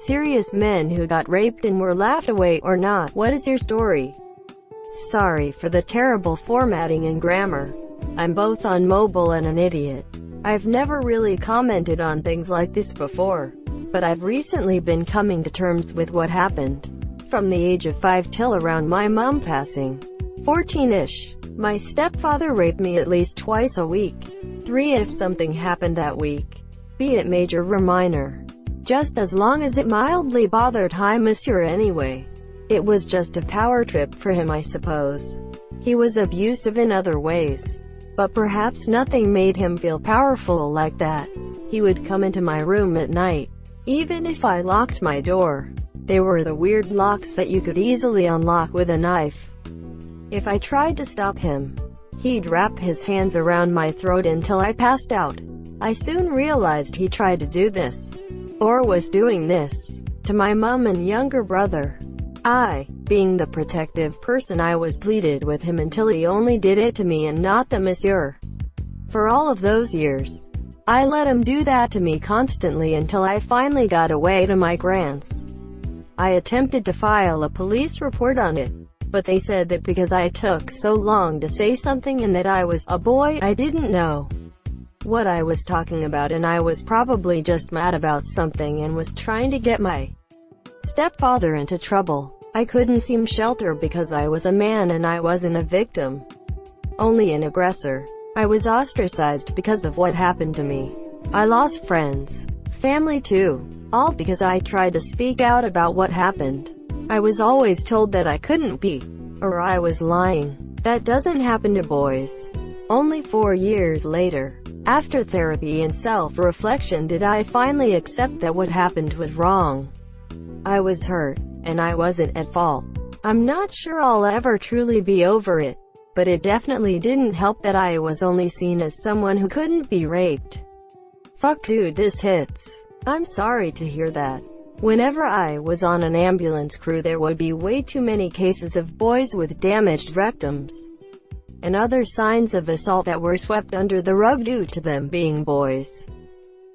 Serious men who got raped and were laughed away, or not. What is your story? Sorry for the terrible formatting and grammar. I'm both on mobile and an idiot. I've never really commented on things like this before, but I've recently been coming to terms with what happened. From the age of 5 till around my mom passing, 14-ish, my stepfather raped me at least twice a week. 3 if something happened that week, be it major or minor. Just as long as it mildly bothered monsieur anyway. It was just a power trip for him, I suppose. He was abusive in other ways, but perhaps nothing made him feel powerful like that. He would come into my room at night, even if I locked my door. They were the weird locks that you could easily unlock with a knife. If I tried to stop him, he'd wrap his hands around my throat until I passed out. I soon realized he tried to do this, or was doing this, to my mom and younger brother. I, being the protective person I was, pleaded with him until he only did it to me and not the monsieur. For all of those years, I let him do that to me constantly until I finally got away to my grants. I attempted to file a police report on it, but they said that because I took so long to say something and that I was a boy, I didn't know what I was talking about, and I was probably just mad about something and was trying to get my stepfather into trouble. I couldn't seem shelter because I was a man and I wasn't a victim, only an aggressor. I was ostracized because of what happened to me. I lost friends, family too, all because I tried to speak out about what happened. I was always told that I couldn't be, or I was lying. That doesn't happen to boys. Only 4 years later, after therapy and self-reflection, did I finally accept that what happened was wrong. I was hurt, and I wasn't at fault. I'm not sure I'll ever truly be over it, but it definitely didn't help that I was only seen as someone who couldn't be raped. Fuck dude, this hits. I'm sorry to hear that. Whenever I was on an ambulance crew, there would be way too many cases of boys with damaged rectums and other signs of assault that were swept under the rug due to them being boys.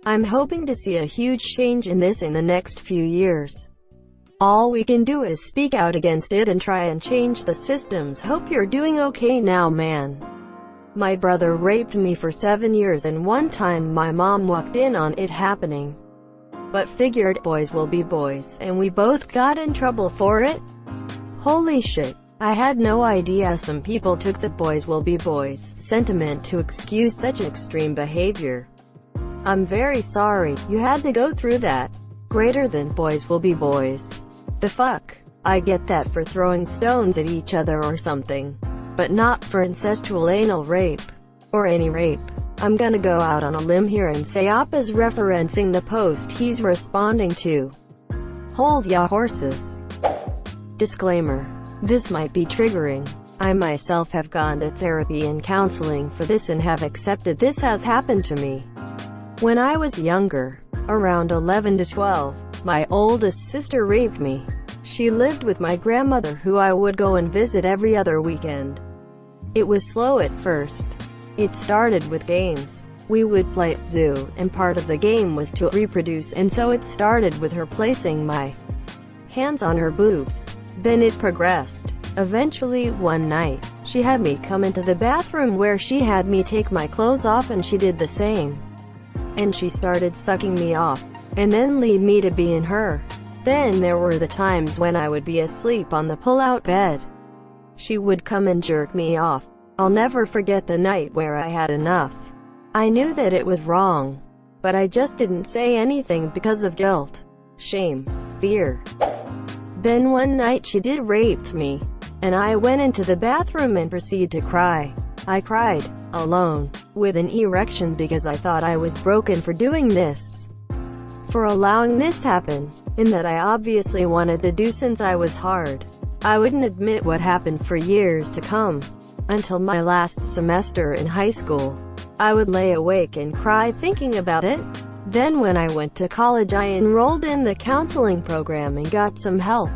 I'm hoping to see a huge change in this in the next few years. All we can do is speak out against it and try and change the systems. Hope you're doing okay now, man. My brother raped me for 7 years, and one time my mom walked in on it happening, but figured boys will be boys, and we both got in trouble for it. Holy shit. I had no idea some people took the boys will be boys sentiment to excuse such extreme behavior. I'm very sorry you had to go through that. Greater than boys will be boys. The fuck? I get that for throwing stones at each other or something, but not for incestual anal rape, or any rape. I'm gonna go out on a limb here and say Op is referencing the post he's responding to. Hold ya horses. Disclaimer. This might be triggering. I myself have gone to therapy and counseling for this and have accepted this has happened to me. When I was younger, around 11 to 12, my oldest sister raped me. She lived with my grandmother, who I would go and visit every other weekend. It was slow at first. It started with games. We would play at zoo, and part of the game was to reproduce, and so it started with her placing my hands on her boobs. Then it progressed. Eventually, one night, she had me come into the bathroom where she had me take my clothes off, and she did the same. And she started sucking me off, and then lead me to be in her. Then there were the times when I would be asleep on the pull-out bed. She would come and jerk me off. I'll never forget the night where I had enough. I knew that it was wrong, but I just didn't say anything because of guilt, shame, fear. Then one night she did raped me, and I went into the bathroom and proceeded to cry. I cried, alone, with an erection because I thought I was broken for doing this, for allowing this happen, and that I obviously wanted to do since I was hard. I wouldn't admit what happened for years to come, until my last semester in high school. I would lay awake and cry thinking about it. Then when I went to college, I enrolled in the counseling program and got some help.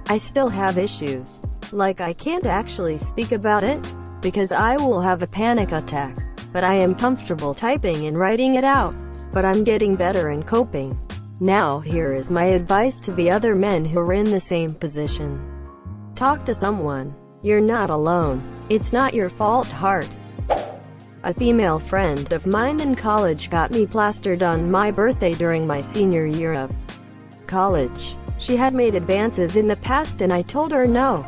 I still have issues, like I can't actually speak about it, because I will have a panic attack, but I am comfortable typing and writing it out. But I'm getting better and coping. Now here is my advice to the other men who are in the same position. Talk to someone. You're not alone. It's not your fault. Heart. A female friend of mine in college got me plastered on my birthday during my senior year of college. She had made advances in the past and I told her no.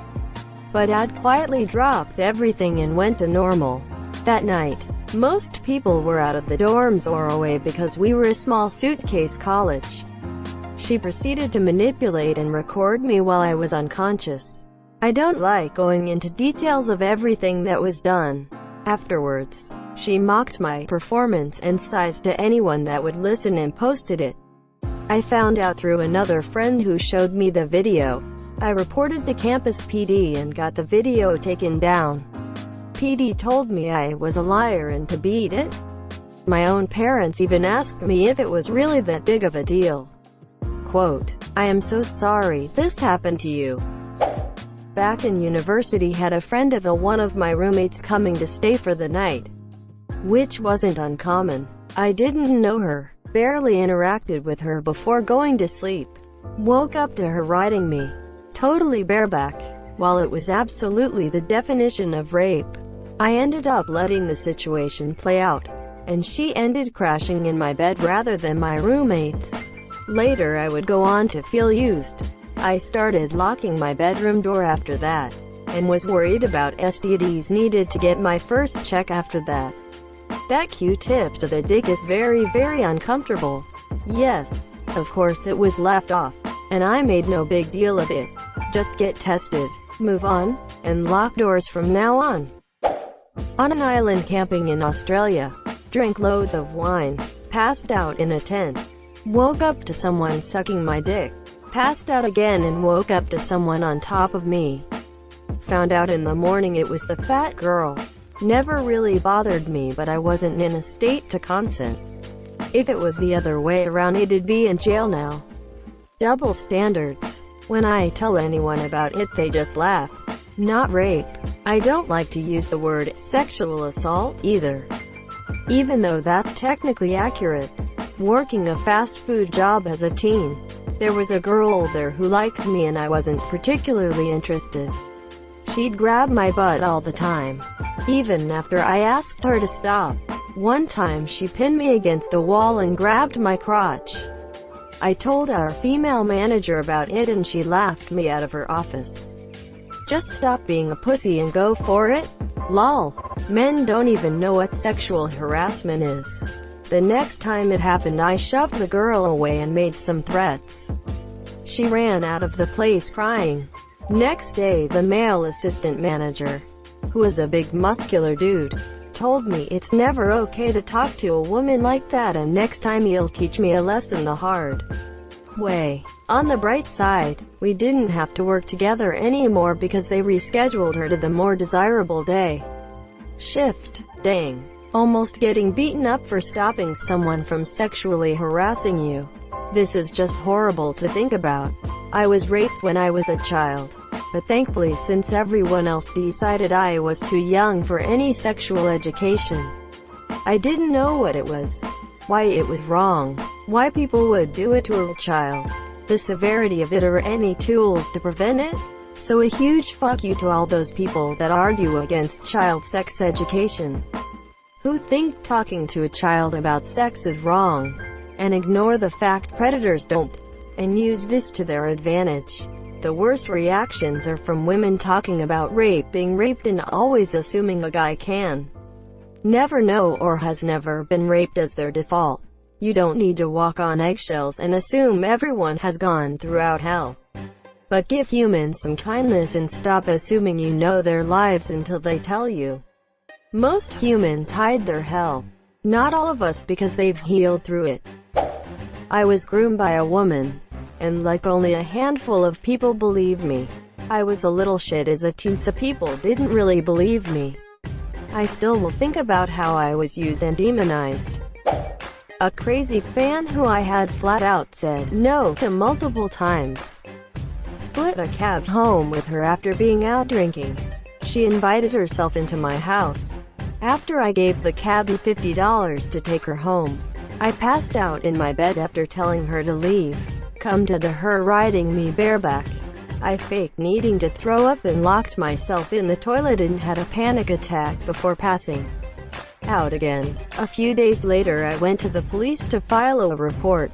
But I'd quietly dropped everything and went to normal. That night, most people were out of the dorms or away because we were a small suitcase college. She proceeded to manipulate and record me while I was unconscious. I don't like going into details of everything that was done. Afterwards, she mocked my performance and sized to anyone that would listen and posted it. I found out through another friend who showed me the video. I reported to campus PD and got the video taken down. PD told me I was a liar and to beat it. My own parents even asked me if it was really that big of a deal. Quote, "I am so sorry this happened to you." Back in university, had a friend of one of my roommates coming to stay for the night, which wasn't uncommon. I didn't know her, barely interacted with her before going to sleep. Woke up to her riding me, totally bareback. While it was absolutely the definition of rape, I ended up letting the situation play out, and she ended crashing in my bed rather than my roommates. Later I would go on to feel used. I started locking my bedroom door after that, and was worried about STDs. Needed to get my first check after that. That Q-tip to the dick is very, very uncomfortable. Yes, of course it was left off, and I made no big deal of it. Just get tested, move on, and lock doors from now on. On an island camping in Australia, drank loads of wine, passed out in a tent, woke up to someone sucking my dick, passed out again and woke up to someone on top of me. Found out in the morning it was the fat girl. Never really bothered me, but I wasn't in a state to consent. If it was the other way around, it'd be in jail now. Double standards. When I tell anyone about it, they just laugh. Not rape. I don't like to use the word sexual assault either, even though that's technically accurate. Working a fast food job as a teen, there was a girl there who liked me and I wasn't particularly interested. She'd grab my butt all the time, even after I asked her to stop. One time she pinned me against the wall and grabbed my crotch. I told our female manager about it and she laughed me out of her office. Just stop being a pussy and go for it? Lol. Men don't even know what sexual harassment is. The next time it happened, I shoved the girl away and made some threats. She ran out of the place crying. Next day, the male assistant manager, who was a big muscular dude, told me it's never okay to talk to a woman like that, and next time he'll teach me a lesson the hard way. On the bright side, we didn't have to work together anymore because they rescheduled her to the more desirable day shift. Dang. Almost getting beaten up for stopping someone from sexually harassing you. This is just horrible to think about. I was raped when I was a child, but thankfully since everyone else decided I was too young for any sexual education, I didn't know what it was, why it was wrong, why people would do it to a child, the severity of it, or any tools to prevent it. So a huge fuck you to all those people that argue against child sex education, who think talking to a child about sex is wrong, and ignore the fact predators don't, and use this to their advantage. The worst reactions are from women talking about rape, being raped, and always assuming a guy can never know or has never been raped as their default. You don't need to walk on eggshells and assume everyone has gone throughout hell. But give humans some kindness and stop assuming you know their lives until they tell you. Most humans hide their hell. Not all of us, because they've healed through it. I was groomed by a woman, and like only a handful of people believe me. I was a little shit as a teen, so people didn't really believe me. I still will think about how I was used and demonized. A crazy fan who I had flat out said no to multiple times. Split a cab home with her after being out drinking. She invited herself into my house. After I gave the cabbie $50 to take her home, I passed out in my bed after telling her to leave. Come to her riding me bareback. I faked needing to throw up and locked myself in the toilet and had a panic attack before passing out again. A few days later I went to the police to file a report.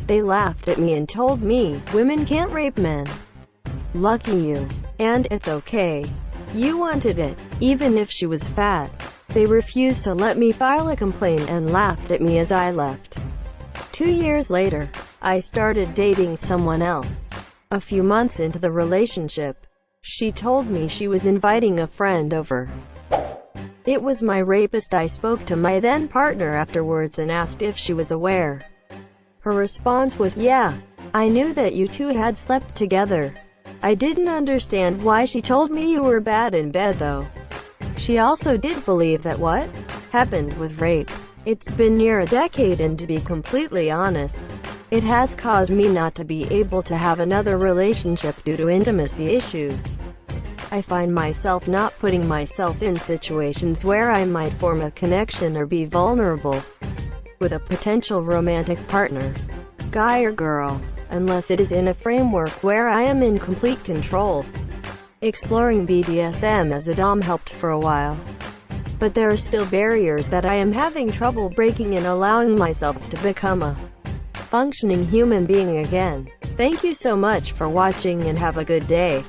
They laughed at me and told me, "Women can't rape men. Lucky you. And it's okay. You wanted it, even if she was fat." They refused to let me file a complaint and laughed at me as I left. 2 years later, I started dating someone else. A few months into the relationship, she told me she was inviting a friend over. It was my rapist. I spoke to my then partner afterwards and asked if she was aware. Her response was, "Yeah, I knew that you two had slept together. I didn't understand why she told me you were bad in bed though." She also did believe that what happened was rape. It's been near a decade, and to be completely honest, it has caused me not to be able to have another relationship due to intimacy issues. I find myself not putting myself in situations where I might form a connection or be vulnerable with a potential romantic partner, guy or girl, unless it is in a framework where I am in complete control. Exploring BDSM as a dom helped for a while, but there are still barriers that I am having trouble breaking and allowing myself to become a functioning human being again. Thank you so much for watching and have a good day.